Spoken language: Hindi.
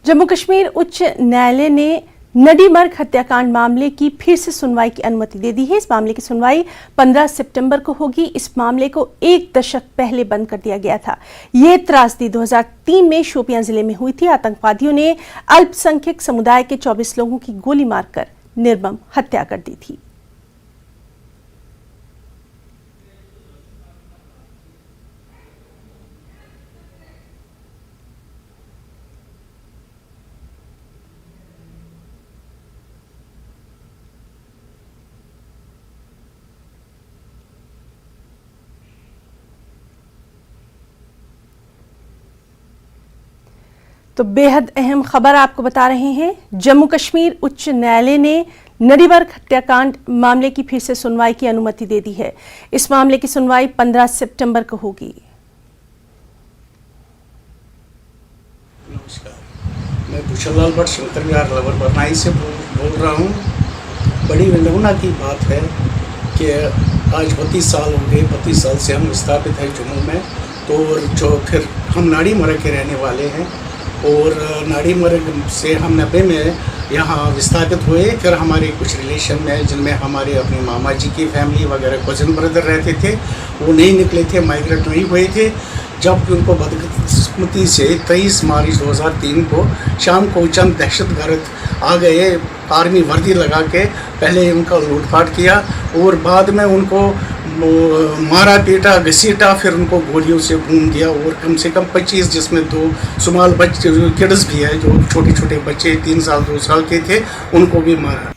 जम्मू कश्मीर उच्च न्यायालय ने नडीमर्ग हत्याकांड मामले की फिर से सुनवाई की अनुमति दे दी है। इस मामले की सुनवाई 15 सितंबर को होगी। इस मामले को एक दशक पहले बंद कर दिया गया था। यह त्रासदी 2003 में शोपियां जिले में हुई थी। आतंकवादियों ने अल्पसंख्यक समुदाय के 24 लोगों की गोली मारकर निर्मम हत्या कर दी थी। तो बेहद अहम खबर आपको बता रहे हैं। जम्मू कश्मीर उच्च न्यायालय ने नडीमर्ग हत्याकांड मामले की फिर से सुनवाई की अनुमति दे दी है। इस मामले की सुनवाई 15 सितंबर को होगी। नमस्कार, मैं भूषण लाल भट्ट शंकर विहार लवर बरनाई से बोल रहा हूँ। बड़ी विडंबना की बात है कि आज 32 साल हो गए। 32 साल से हम विस्थापित हैं जम्मू में। तो जो फिर हम नाड़ीमर्ग के रहने वाले हैं और नाड़ीमर्ग से हम 90 में यहाँ विस्थापित हुए। फिर हमारे कुछ रिलेशन में, जिनमें हमारे अपने मामा जी की फैमिली वगैरह कज़न ब्रदर रहते थे, वो नहीं निकले थे, माइग्रेट नहीं हुए थे। जब उनको बदकिस्मती से 23 मार्च 2003 को शाम को चंद दहशतगर्द आ गए, आर्मी वर्दी लगा के पहले उनका लूटपाट किया और बाद में उनको मारा पीटा घसीटा, फिर उनको गोलियों से भून दिया और कम से कम 25, जिसमें 2 सुमाल बच्चे किड्स भी है, जो छोटे छोटे बच्चे 3 साल 2 साल के थे, उनको भी मारा।